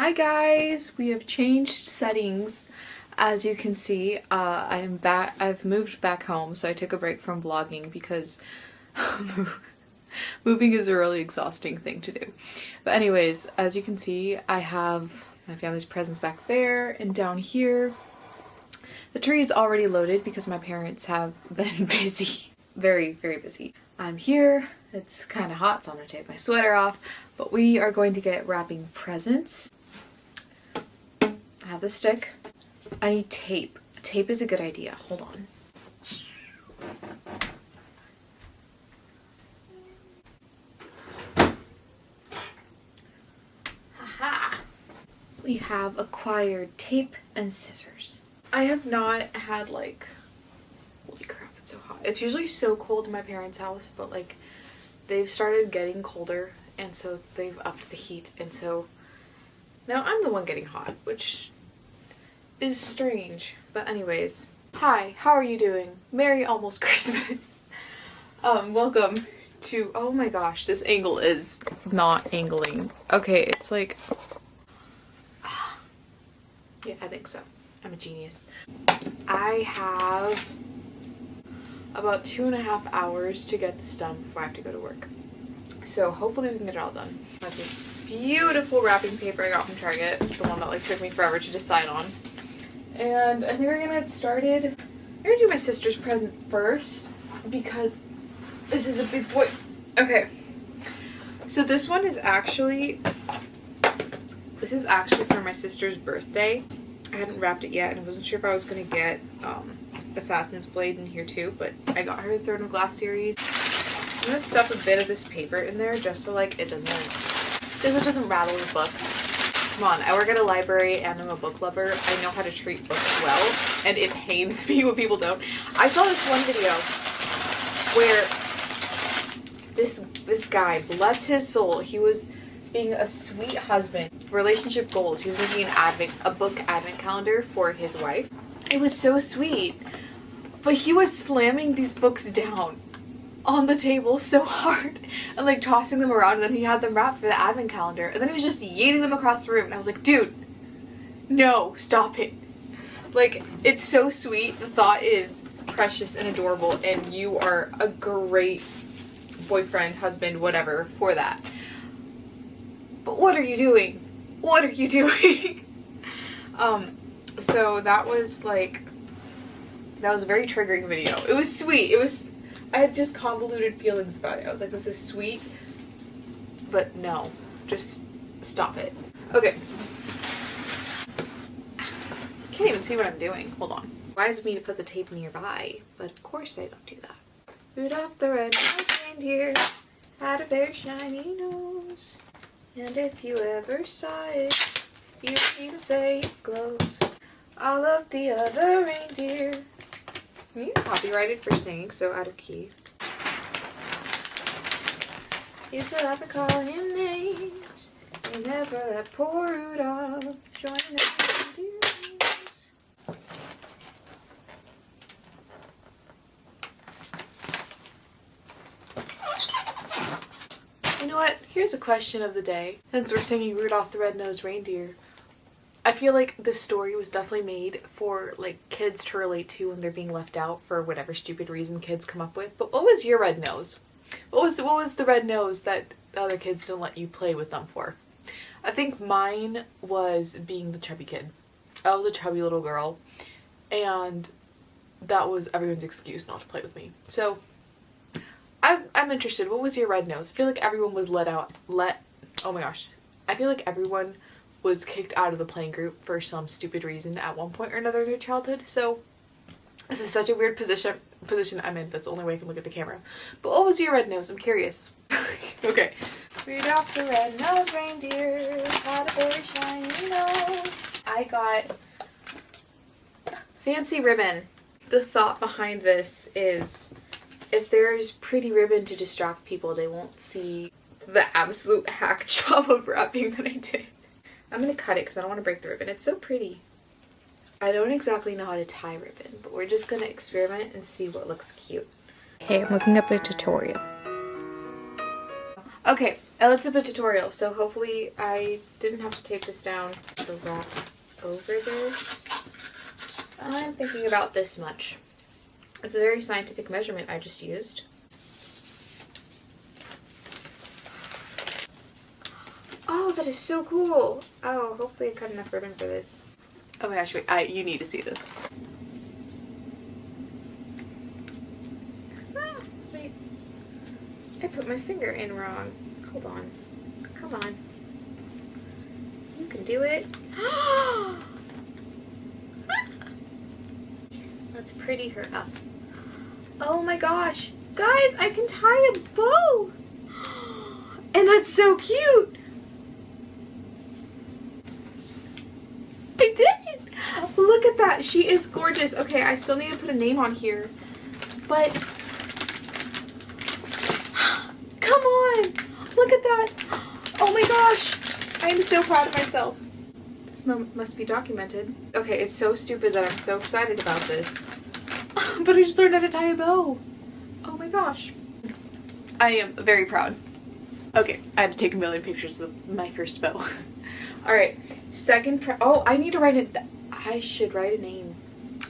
Hi guys, we have changed settings. As you can see, I've moved back home, so I took a break from vlogging because moving is a really exhausting thing to do. But anyways, as you can see, I have my family's presents back there and down here. The tree is already loaded because my parents have been busy. Very, very busy. I'm here. It's kind of hot, so I'm going to take my sweater off. But we are going to get wrapping presents. I have the stick. I need tape. Tape is a good idea. Hold on. Haha! We have acquired tape and scissors. I have not had like... Holy crap, it's so hot. It's usually so cold in my parents' house, but like they've started getting colder and so they've upped the heat, and so now I'm the one getting hot, which is strange. But anyways, hi, how are you doing? Merry almost Christmas. Welcome to, oh my gosh, this angle is not angling. Okay, it's like, yeah, I think so. I'm a genius. I have about 2.5 hours to get this done before I have to go to work. So hopefully we can get it all done. I have this beautiful wrapping paper I got from Target, the one that like took me forever to decide on. And I think we're gonna get started. I'm gonna do my sister's present first because this is a big boy. Okay. So this one is actually, for my sister's birthday. I hadn't wrapped it yet and I wasn't sure if I was gonna get Assassin's Blade in here too, but I got her the Throne of Glass series. I'm gonna stuff a bit of this paper in there just so like it doesn't rattle the books. Come on, I work at a library and I'm a book lover. I know how to treat books well, and it pains me when people don't. I saw this one video where this guy, bless his soul, he was being a sweet husband. Relationship goals. He was making a book advent calendar for his wife. It was so sweet, but he was slamming these books down on the table so hard and like tossing them around, and then he had them wrapped for the advent calendar, and then he was just yeeting them across the room, and I was like, dude, no, stop it. Like, it's so sweet. The thought is precious and adorable, and you are a great boyfriend, husband, whatever for that. But what are you doing? What are you doing? So that was a very triggering video. It was sweet. I had just convoluted feelings about it. I was like, this is sweet, but no, just stop it. Okay. Can't even see what I'm doing. Hold on. Wise of me to put the tape nearby, but of course I don't do that. Rudolph the red-nosed reindeer had a very shiny nose, and if you ever saw it, you'd even say it glows. All of the other reindeer. You copyrighted for singing so out of key. Used to laugh and call him names. You never let poor Rudolph join the reindeers. You know what? Here's a question of the day. Since we're singing Rudolph the Red-Nosed Reindeer, I feel like this story was definitely made for like kids to relate to when they're being left out for whatever stupid reason kids come up with. But what was your red nose? What was the red nose that the other kids didn't let you play with them for? I think mine was being the chubby kid. I was a chubby little girl, and that was everyone's excuse not to play with me. So I'm interested. What was your red nose? I feel like everyone was oh my gosh. I feel like everyone was kicked out of the playing group for some stupid reason at one point or another in their childhood. So this is such a weird position I'm in. That's the only way I can look at the camera. But what was your red nose? I'm curious. Okay. Rudolph the red-nosed reindeer had a very shiny nose. I got fancy ribbon. The thought behind this is if there's pretty ribbon to distract people, they won't see the absolute hack job of wrapping that I did. I'm going to cut it because I don't want to break the ribbon. It's so pretty. I don't exactly know how to tie ribbon, but we're just going to experiment and see what looks cute. Okay, I'm looking up a tutorial. Okay, I looked up a tutorial, so hopefully I didn't have to tape this down to wrap over this. I'm thinking about this much. It's a very scientific measurement I just used. Oh, that is so cool. Oh, hopefully I cut enough ribbon for this. Oh my gosh, wait, you need to see this. Ah, wait. I put my finger in wrong. Hold on. Come on. You can do it. Let's pretty her up. Oh my gosh. Guys, I can tie a bow. And that's so cute. I did it! Look at that. She is gorgeous. Okay, I still need to put a name on here. But come on! Look at that! Oh my gosh! I am so proud of myself. This moment must be documented. Okay, it's so stupid that I'm so excited about this. But I just learned how to tie a bow. Oh my gosh. I am very proud. Okay, I had to take a million pictures of my first bow. Alright, oh, I need to write it. I should write a name.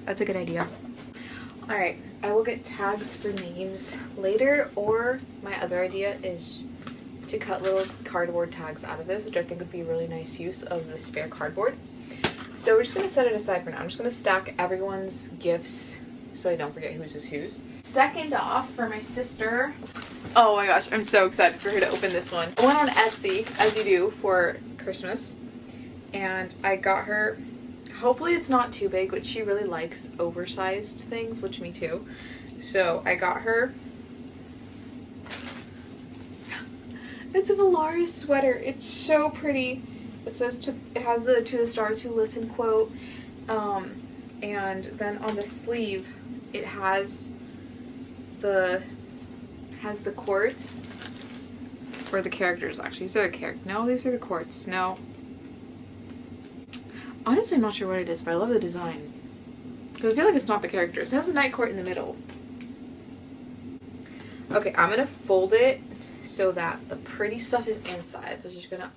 That's a good idea. Alright, I will get tags for names later, or my other idea is to cut little cardboard tags out of this, which I think would be a really nice use of the spare cardboard. So we're just going to set it aside for now. I'm just going to stack everyone's gifts so I don't forget whose is whose. Second off, for my sister. Oh my gosh, I'm so excited for her to open this one. I went on Etsy, as you do, for Christmas. And I got her, hopefully it's not too big, but she really likes oversized things, which me too. So I got her, it's a Valaris sweater. It's so pretty. It says, it has the "To the Stars Who Listen" quote. And then on the sleeve, it has the quotes, or the characters actually. These are the characters. No, these are the quotes. No. Honestly, I'm not sure what it is, but I love the design. Because I feel like it's not the characters. It has a night court in the middle. Okay, I'm going to fold it so that the pretty stuff is inside. So I'm just going to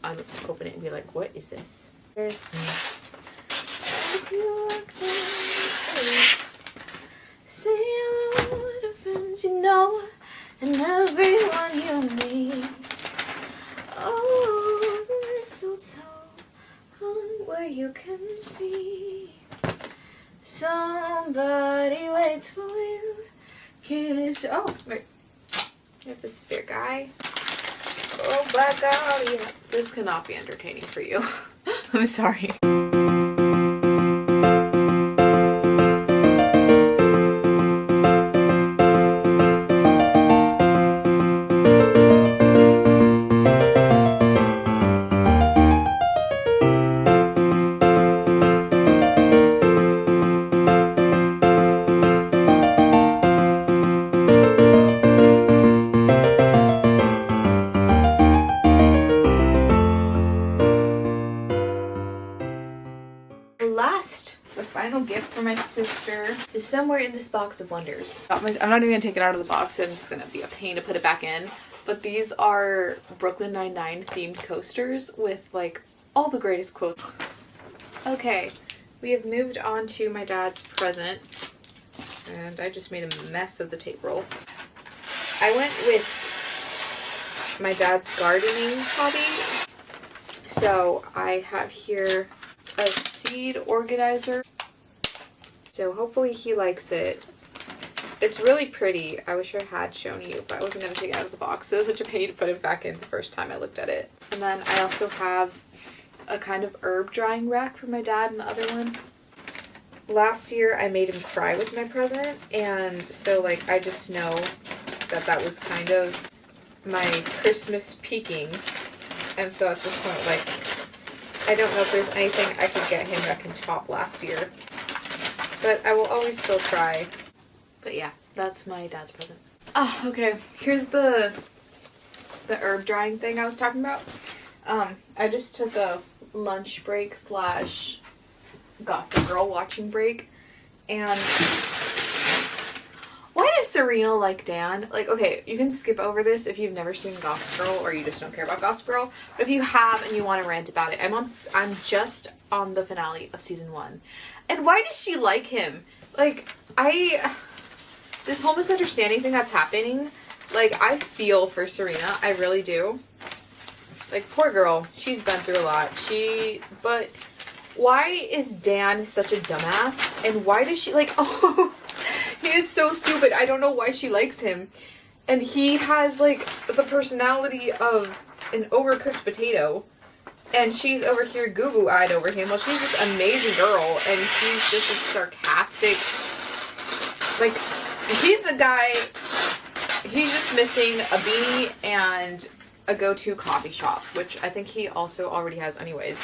open it and be like, what is this? Say hello to friends you know and everyone you meet. Oh, the mistletoe where you can see somebody waits for you. Kiss. Oh, wait. You have the spare guy. Oh, by God. Yeah. This cannot be entertaining for you. I'm sorry. The final gift for my sister is somewhere in this box of wonders. I'm not even going to take it out of the box, and it's going to be a pain to put it back in. But these are Brooklyn Nine-Nine themed coasters with like all the greatest quotes. Okay, we have moved on to my dad's present. And I just made a mess of the tape roll. I went with my dad's gardening hobby. So I have here a seed organizer. So hopefully he likes it. It's really pretty. I wish I had shown you, but I wasn't going to take it out of the box. It was such a pain to put it back in the first time I looked at it. And then I also have a kind of herb drying rack for my dad in the other one. Last year I made him cry with my present, and so like I just know that that was kind of my Christmas peaking. And so at this point, like, I don't know if there's anything I could get him that can top last year. But I will always still try. But yeah, that's my dad's present. Ah, okay. Here's the herb drying thing I was talking about. I just took a lunch break / Gossip Girl watching break. And why does Serena like Dan? Like, okay, you can skip over this if you've never seen Gossip Girl or you just don't care about Gossip Girl. But if you have and you want to rant about it, I'm just on the finale of season 1. And why does she like him? Like, this whole misunderstanding thing that's happening, like, I feel for Serena. I really do. Like, poor girl. She's been through a lot. But why is Dan such a dumbass? And why does she, like, oh, he is so stupid. I don't know why she likes him. And he has, like, the personality of an overcooked potato. And she's over here goo-goo-eyed over him. Well, she's this amazing girl. And he's just a sarcastic, like, he's the guy, he's just missing a beanie and a go-to coffee shop, which I think he also already has anyways.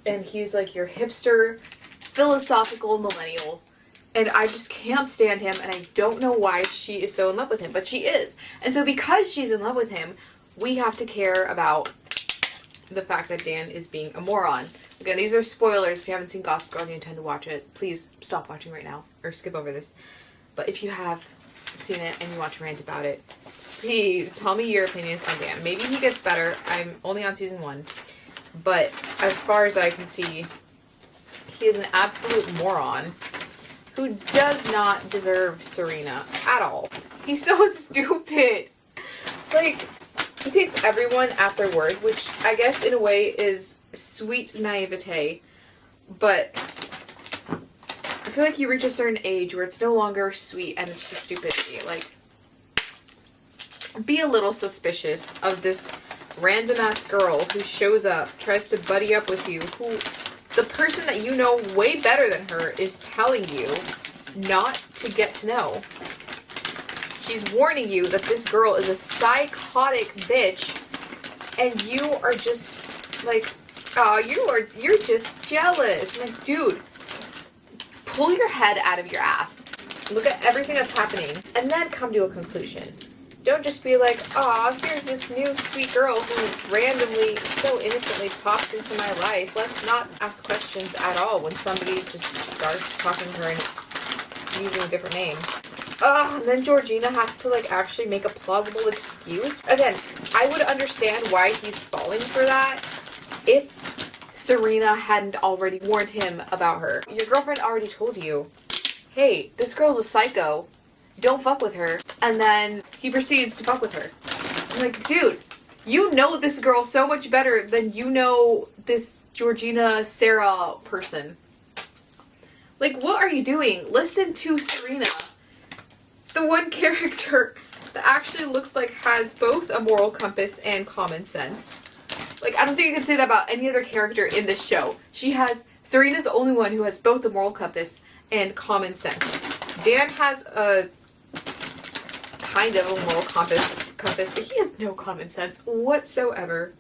And he's like your hipster, philosophical millennial. And I just can't stand him, and I don't know why she is so in love with him, but she is. And so because she's in love with him, we have to care about the fact that Dan is being a moron. Again, these are spoilers. If you haven't seen Gossip Girl and you intend to watch it, please stop watching right now, or skip over this. But if you have seen it and you want to rant about it, please tell me your opinions on Dan. Maybe he gets better. I'm only on season 1. But as far as I can see, he is an absolute moron who does not deserve Serena at all. He's so stupid. Like, he takes everyone at their word, which I guess in a way is sweet naivete. But I feel like you reach a certain age where it's no longer sweet and it's just stupidity. Like, be a little suspicious of this random ass girl who shows up, tries to buddy up with you, who the person that you know way better than her is telling you not to get to know. She's warning you that this girl is a psychotic bitch, and you are just like, oh, you're just jealous. I'm like, dude, pull your head out of your ass. Look at everything that's happening, and then come to a conclusion. Don't just be like, aw, here's this new sweet girl who randomly, so innocently pops into my life. Let's not ask questions at all when somebody just starts talking to her and using a different name. Ugh, and then Georgina has to, like, actually make a plausible excuse. Again, I would understand why he's falling for that if Serena hadn't already warned him about her. Your girlfriend already told you, hey, this girl's a psycho. Don't fuck with her. And then he proceeds to fuck with her. I'm like, dude, you know this girl so much better than you know this Georgina Sarah person. Like, what are you doing? Listen to Serena. The one character that actually looks like has both a moral compass and common sense. Like, I don't think you can say that about any other character in this show. Serena's the only one who has both a moral compass and common sense. Dan has a kind of a moral compass, but he has no common sense whatsoever.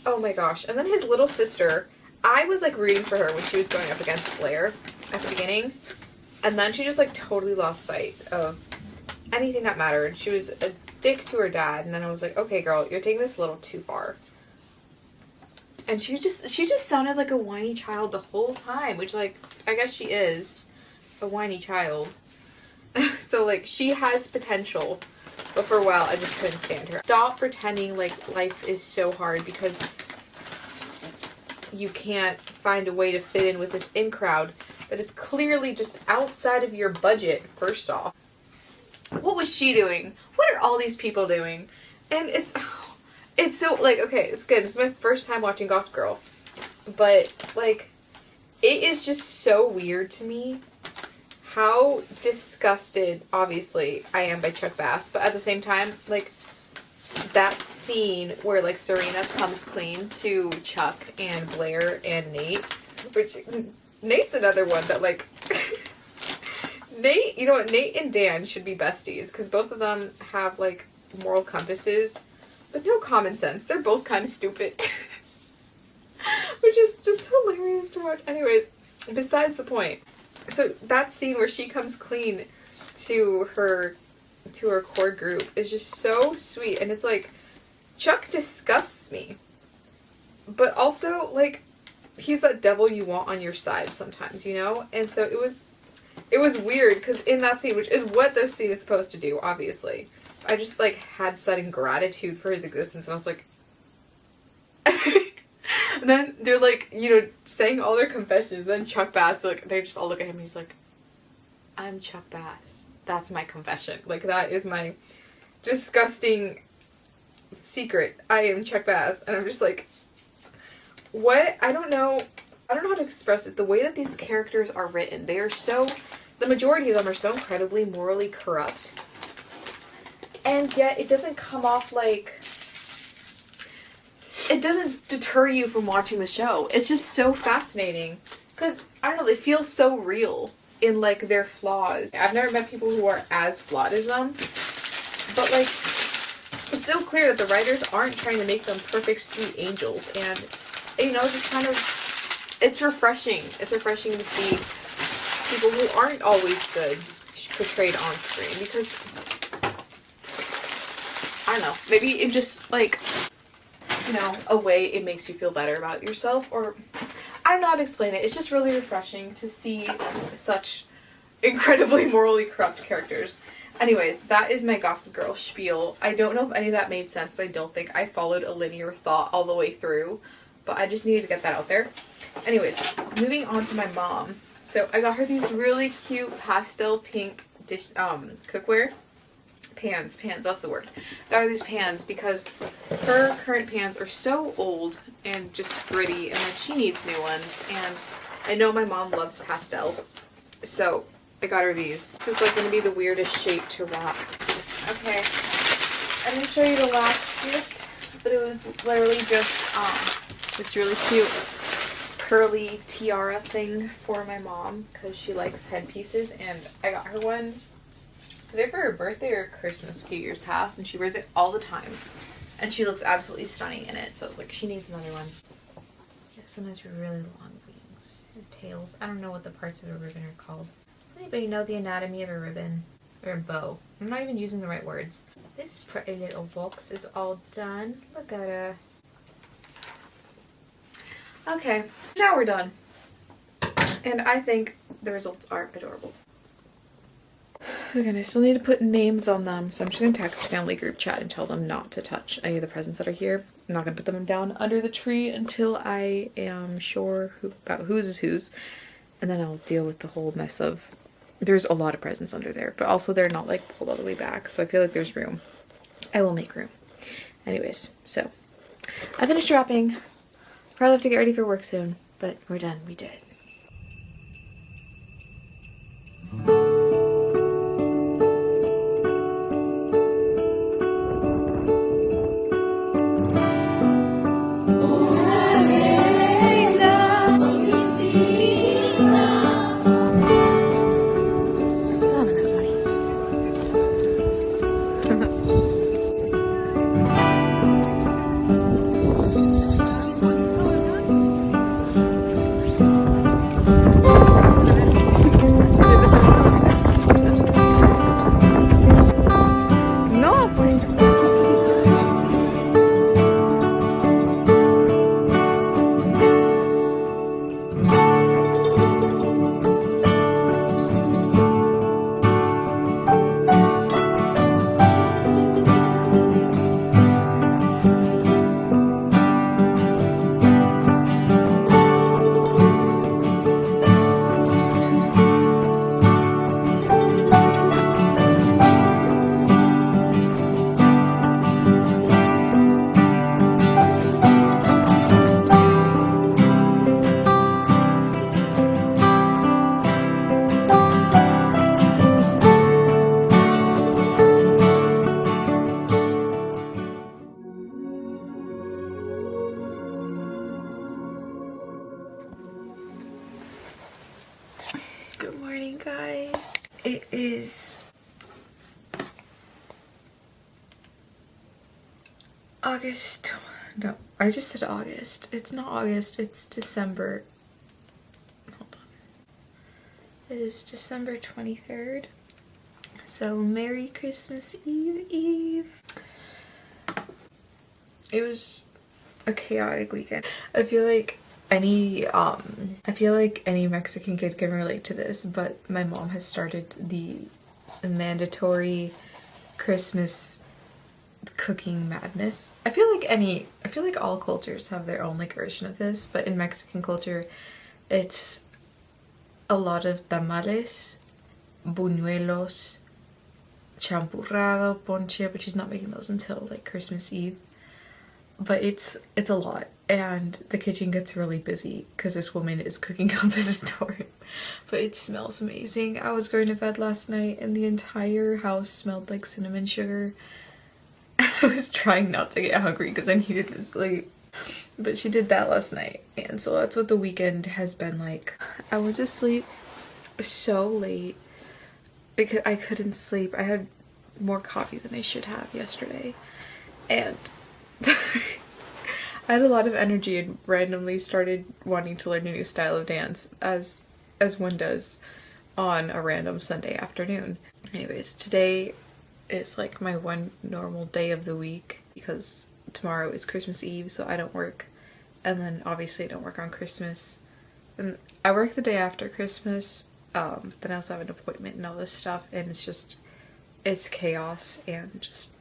Oh my gosh. And then his little sister, I was like rooting for her when she was going up against Blair at the beginning. And then she just like totally lost sight of anything that mattered. She was a dick to her dad. And then I was like, okay girl, you're taking this a little too far. And she just sounded like a whiny child the whole time, which, like, I guess she is a whiny child. So, like, she has potential, but for a while I just couldn't stand her. Stop pretending like life is so hard because you can't find a way to fit in with this in crowd that is clearly just outside of your budget, first off. What was she doing? What are all these people doing? And it's so, like, okay, it's good. This is my first time watching Gossip Girl. But, like, it is just so weird to me how disgusted, obviously, I am by Chuck Bass. But at the same time, like, that scene where, like, Serena comes clean to Chuck and Blair and Nate, which, Nate's another one that, like, Nate, you know what, Nate and Dan should be besties, because both of them have, like, moral compasses, but no common sense. They're both kind of stupid. Which is just hilarious to watch. Anyways, besides the point. So that scene where she comes clean to her core group is just so sweet. And it's like, Chuck disgusts me. But also, like, he's that devil you want on your side sometimes, you know? And so it was it was weird because in that scene, which is what this scene is supposed to do, obviously, I just like had sudden gratitude for his existence, and I was like, and then they're like, you know, saying all their confessions. Then Chuck Bass, like, they just all look at him and he's like, I'm Chuck Bass. That's my confession. Like, that is my disgusting secret. I am Chuck Bass. And I'm just like, what? I don't know how to express it. The way that these characters are written, they are so, the majority of them are so incredibly morally corrupt. And yet it doesn't come off like, it doesn't deter you from watching the show. It's just so fascinating. Because, I don't know, they feel so real in, like, their flaws. I've never met people who are as flawed as them. But, like, it's so clear that the writers aren't trying to make them perfect, sweet angels. And, you know, just kind of, it's refreshing. It's refreshing to see people who aren't always good portrayed on screen. Because, I don't know, maybe it just, like, you know, a way it makes you feel better about yourself, or I don't know how to explain it. It's just really refreshing to see such incredibly morally corrupt characters. Anyways, that is my Gossip Girl spiel. I don't know if any of that made sense. I don't think I followed a linear thought all the way through, but I just needed to get that out there. Anyways, moving on to my mom. So I got her these really cute pastel pink dish cookware. Pans, that's the word. Got her these pans because her current pans are so old and just gritty, and then she needs new ones. And I know my mom loves pastels, so I got her these. This is like going to be the weirdest shape to wrap. Okay, I'm going to show you the last gift, but it was literally just this really cute curly tiara thing for my mom because she likes headpieces, and I got her one either for her birthday or Christmas a few years past, and she wears it all the time. And she looks absolutely stunning in it, so I was like, she needs another one. Yeah, sometimes with really long wings or tails. I don't know what the parts of a ribbon are called. Does anybody know the anatomy of a ribbon? Or a bow? I'm not even using the right words. This pretty little box is all done. Look at her. Okay, now we're done. And I think the results are adorable. Again, I still need to put names on them, so I'm just going to text the family group chat and tell them not to touch any of the presents that are here. I'm not going to put them down under the tree until I am sure about whose is whose, and then I'll deal with the whole mess of, there's a lot of presents under there, but also they're not like pulled all the way back, so I feel like there's room. I will make room. Anyways, so I finished wrapping. Probably have to get ready for work soon, but we're done. We did it. Good morning, guys. It is August. No, I just said August. It's not August, it's December. Hold on. It is December 23rd. So, Merry Christmas Eve. It was a chaotic weekend. I feel like I feel like any Mexican kid can relate to this, but my mom has started the mandatory Christmas cooking madness. I feel like all cultures have their own like version of this, but in Mexican culture, it's a lot of tamales, buñuelos, champurrado, ponche, but she's not making those until like Christmas Eve. But it's a lot, and the kitchen gets really busy because this woman is cooking up a storm. But it smells amazing. I was going to bed last night and the entire house smelled like cinnamon sugar. I was trying not to get hungry because I needed to sleep. But she did that last night, and so that's what the weekend has been like. I went to sleep so late because I couldn't sleep. I had more coffee than I should have yesterday, and I had a lot of energy and randomly started wanting to learn a new style of dance, as one does on a random Sunday afternoon. Anyways, today is like my one normal day of the week because tomorrow is Christmas Eve, so I don't work, and then obviously I don't work on Christmas, and I work the day after Christmas, then I also have an appointment and all this stuff, and it's chaos, and just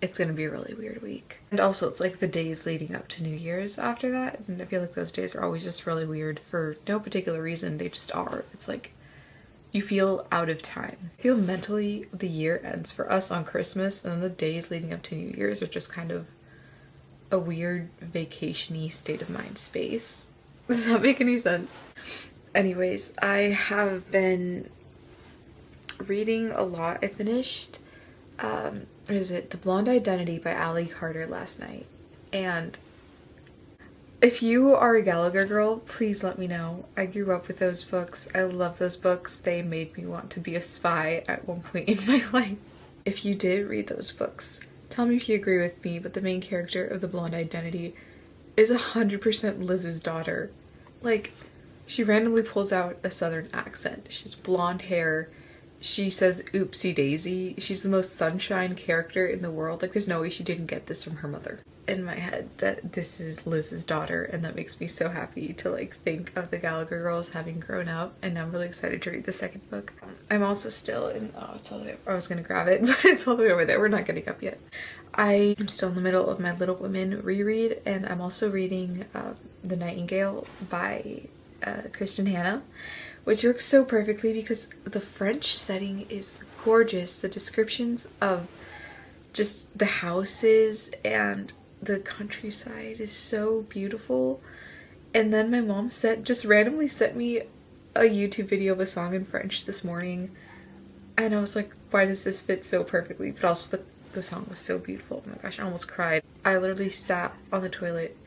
it's gonna be a really weird week. And also it's like the days leading up to New Year's after that, and I feel like those days are always just really weird for no particular reason. They just are. It's like you feel out of time. I feel mentally the year ends for us on Christmas, and then the days leading up to New Year's are just kind of a weird vacation-y state of mind space. Does that make any sense? Anyways, I have been reading a lot. I finished what is it? The Blonde Identity by Ali Carter last night. And if you are a Gallagher girl, please let me know. I grew up with those books. I love those books. They made me want to be a spy at one point in my life. If you did read those books, tell me if you agree with me, but the main character of The Blonde Identity is 100% Liz's daughter. Like, she randomly pulls out a southern accent. She's blonde hair. She says oopsie daisy. She's the most sunshine character in the world. Like, there's no way she didn't get this from her mother. In my head, that this is Liz's daughter, and that makes me so happy to like think of the Gallagher girls having grown up, and I'm really excited to read the second book. I'm also still in, it's all the way, I was gonna grab it, but it's all the way over there. We're not getting up yet. I am still in the middle of my Little Women reread, and I'm also reading The Nightingale by Kristen Hanna, which works so perfectly because the French setting is gorgeous. The descriptions of just the houses and the countryside is so beautiful. And then my mom just randomly sent me a YouTube video of a song in French this morning, and I was like, why does this fit so perfectly? But also the song was so beautiful. Oh my gosh, I almost cried. I literally sat on the toilet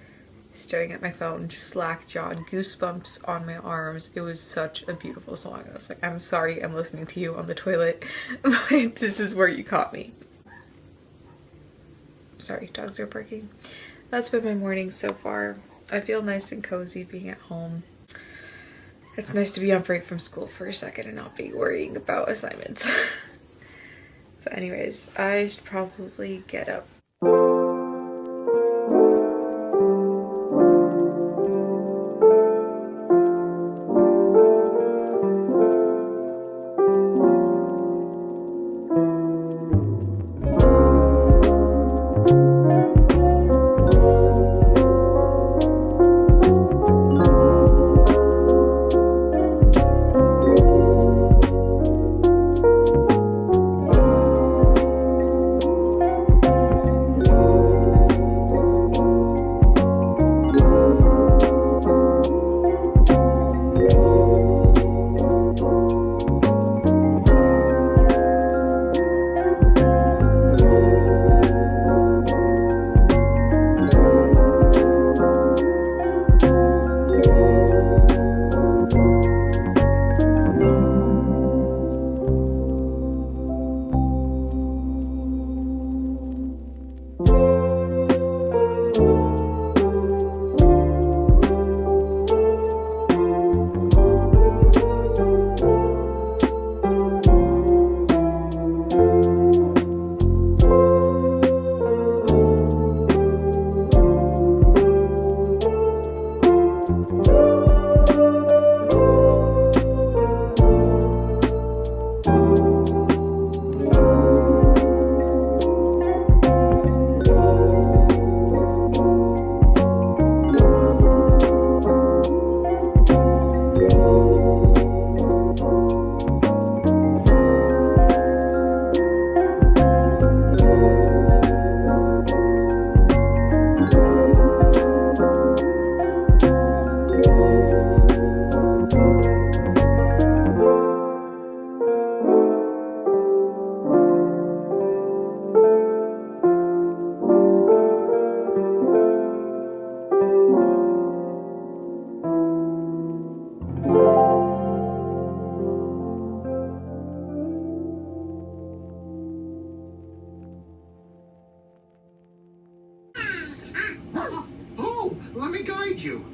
staring at my phone, slack-jawed, goosebumps on my arms. It was such a beautiful song. I was like, I'm sorry I'm listening to you on the toilet, but this is where you caught me. Sorry, dogs are barking. That's been my morning so far. I feel nice and cozy being at home. It's nice to be on break from school for a second and not be worrying about assignments. But anyways, I should probably get up. Let me guide you.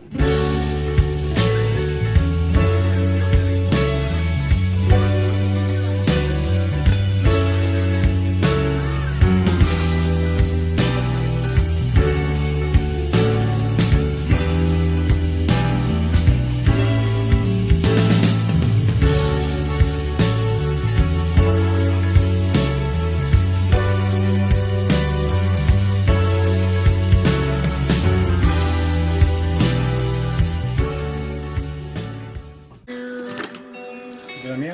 Jammy?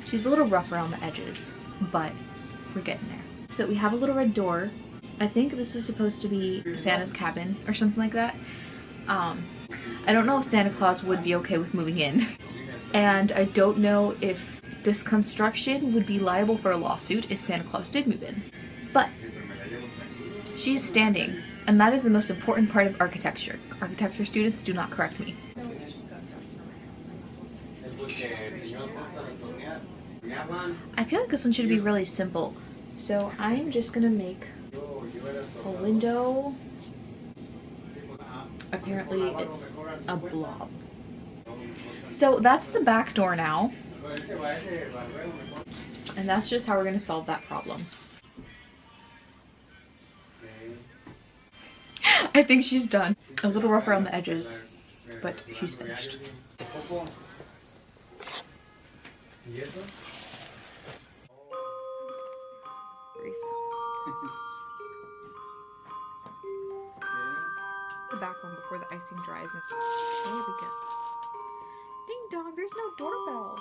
She's a little rough around the edges, but we're getting there. So we have a little red door. I think this is supposed to be Santa's cabin or something like that. I don't know if Santa Claus would be okay with moving in. And I don't know if this construction would be liable for a lawsuit if Santa Claus did move in. But she is standing, and that is the most important part of architecture. Architecture students, do not correct me. I feel like this one should be really simple. So I'm just gonna make a window. Apparently it's a blob. So that's the back door now. And that's just how we're gonna solve that problem. I think she's done. A little rough around the edges, but she's finished. The back one before the icing dries. And there we go. Ding dong, there's no doorbell.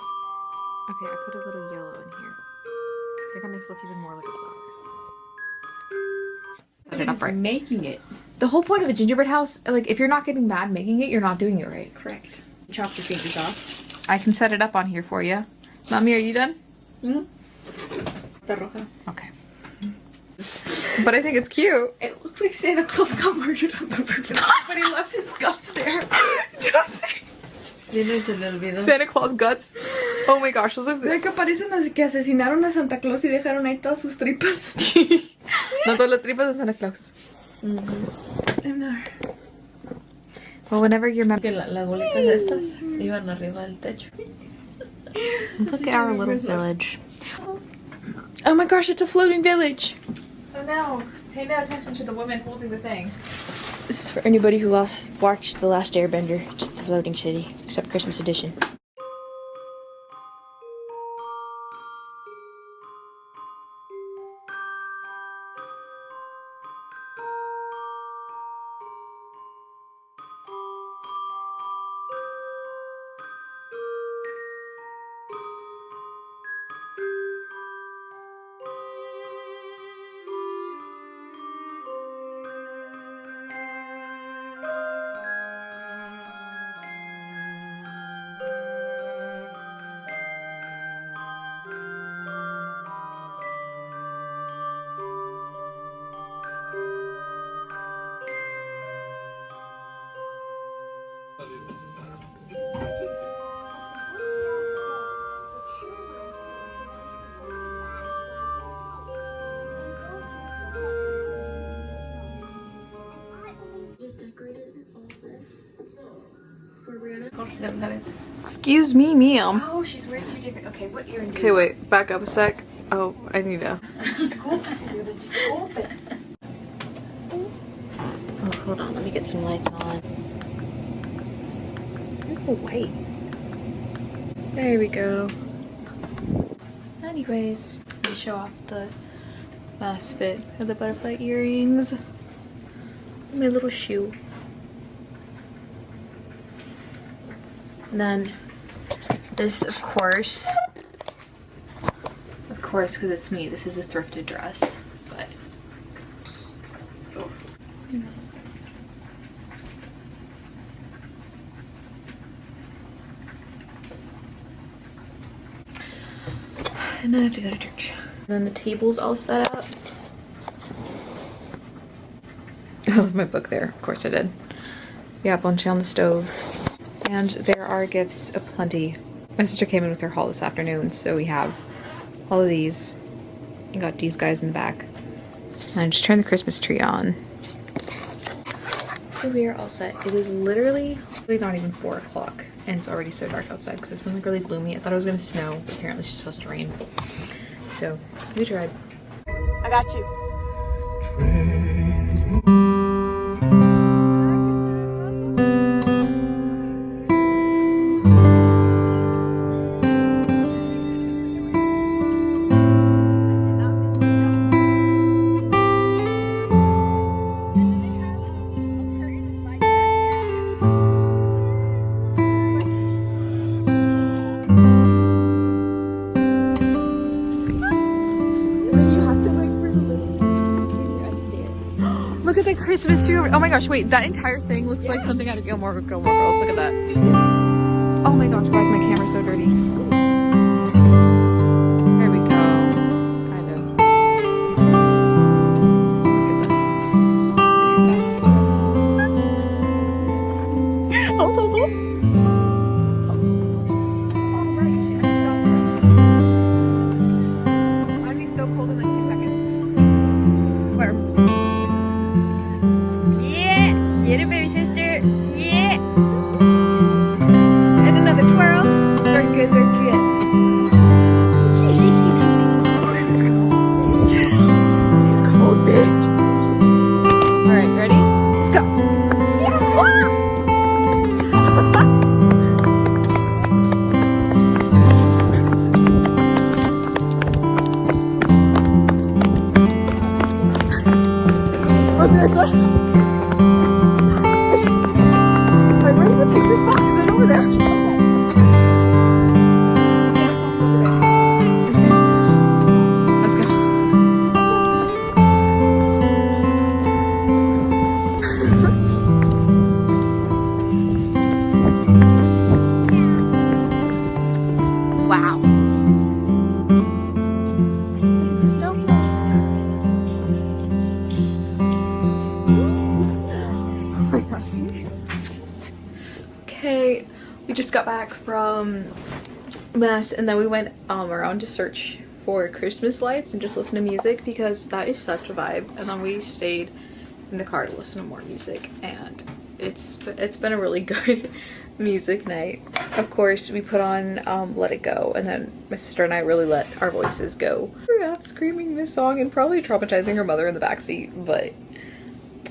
Okay, I put a little yellow in here. I think that makes it look even more like a flower. Set it up right. Making it. The whole point of a gingerbread house, like if you're not getting mad making it, you're not doing it right. Correct. Chop your fingers off. I can set it up on here for you. Mommy, are you done? Roja. Okay. But I think it's cute. It looks like Santa Claus got murdered on the purpose, but he left his guts there. Just Santa Claus guts. Oh my gosh, those are que parecen las que asesinaron a Santa Claus y dejaron ahí todas sus tripas. no todas las tripas de Santa Claus. No. Well, whenever you're Que las bolitas de estas iban arriba del techo. Look at our little village. Oh my gosh, it's a floating village. Oh no. Pay no attention to the woman holding the thing. This is for anybody who watched The Last Airbender. It's the floating city, except Christmas edition. that it? Excuse me, ma'am. Oh, she's wearing two different. Okay, what earring? Okay, wait. Back up a sec. Oh, I need to. Scoop it. Scoop it. Oh, hold on. Let me get some lights on. Where's the white? There we go. Anyways, let me show off the last fit of the butterfly earrings. My little shoe. And then this, of course, because it's me, this is a thrifted dress, but oh, who knows? And then I have to go to church. And then the table's all set up. I left my book there. Of course I did. Yeah, bunch on the stove. And there are gifts aplenty. My sister came in with her haul this afternoon, so we have all of these. I got these guys in the back. And I just turned the Christmas tree on. So we are all set. It is literally not even 4 o'clock, and it's already so dark outside because it's been like really gloomy. I thought it was gonna snow, but apparently it's supposed to rain. So we tried. I got you. Look at the Christmas tree. Oh my gosh, wait, that entire thing looks like something out of Gilmore Girls. Look at that. Oh my gosh, why is my camera so dirty? There we go. Kind of. Look at this. I'd be so cold in like 2 seconds. Where? Get it, baby sister. Yeah. And another twirl. Very good, very good. It's cold, bitch. Alright, ready? Let's go. Oh, there's one. Wait, where's the picture spot? Is it over there? Let's go. Wow. The snowflakes. Okay, we just got back from Mass and then we went around to search for Christmas lights and just listen to music because that is such a vibe. And then we stayed in the car to listen to more music, and it's been a really good music night. Of course, we put on Let It Go, and then my sister and I really let our voices go. We were out screaming this song and probably traumatizing her mother in the backseat, but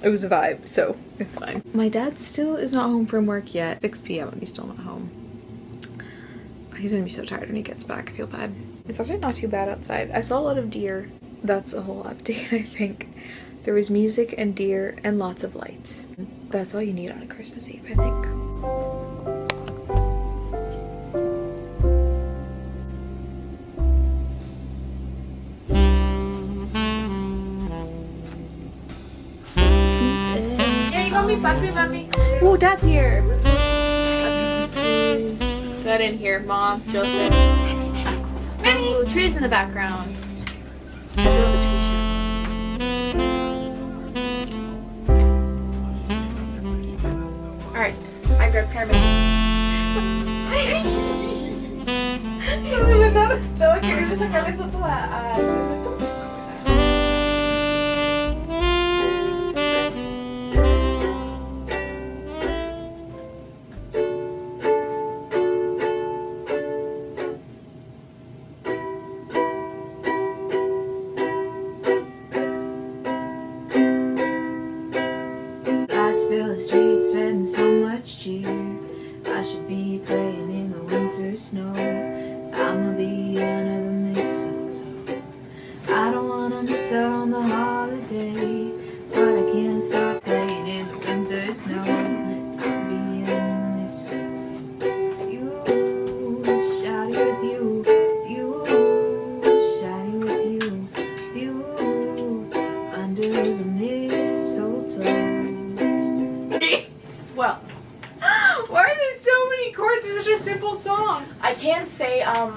it was a vibe, so it's fine. My dad still is not home from work yet. 6 p.m. and he's still not home. He's gonna be so tired when he gets back. I feel bad. It's actually not too bad outside. I saw a lot of deer. That's a whole update, I think. There was music and deer and lots of lights. That's all you need on a Christmas Eve, I think. There you go, me papi, mami. Oh, Dad's here! Get in here, Mom, Joseph. Oh, trees in the background. I love the tree show. Alright, I grabbed Paramount. No, quiero yo sacarle foto a esto.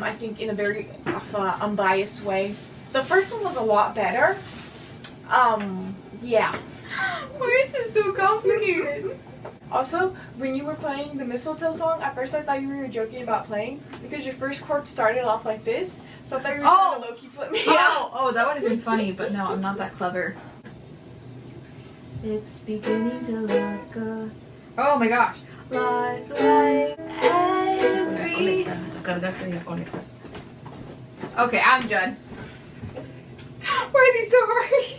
I think in a very unbiased way. The first one was a lot better. Yeah. Why is this so complicated? Also, when you were playing the mistletoe song, at first I thought you were joking about playing because your first chord started off like this, so I thought you were trying to low-key flip me out. Oh, that would have been funny, but no, I'm not that clever. It's beginning to look oh my gosh. Like every... Okay, I'm done. Why are these so hard?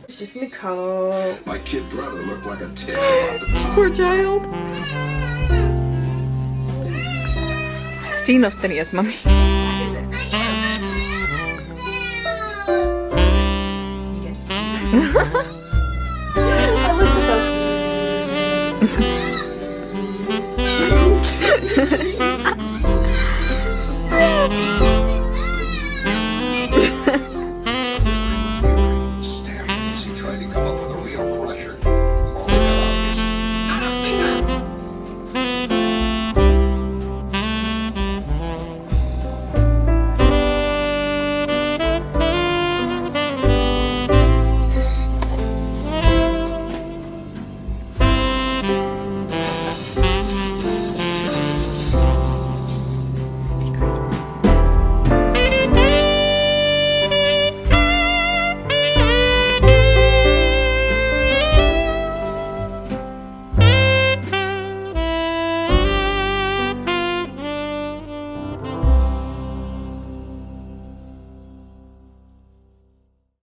It's just Nicole. My kid brother looked like a tail about the top. Poor child. Sí nos tenías, mami. I looked at those.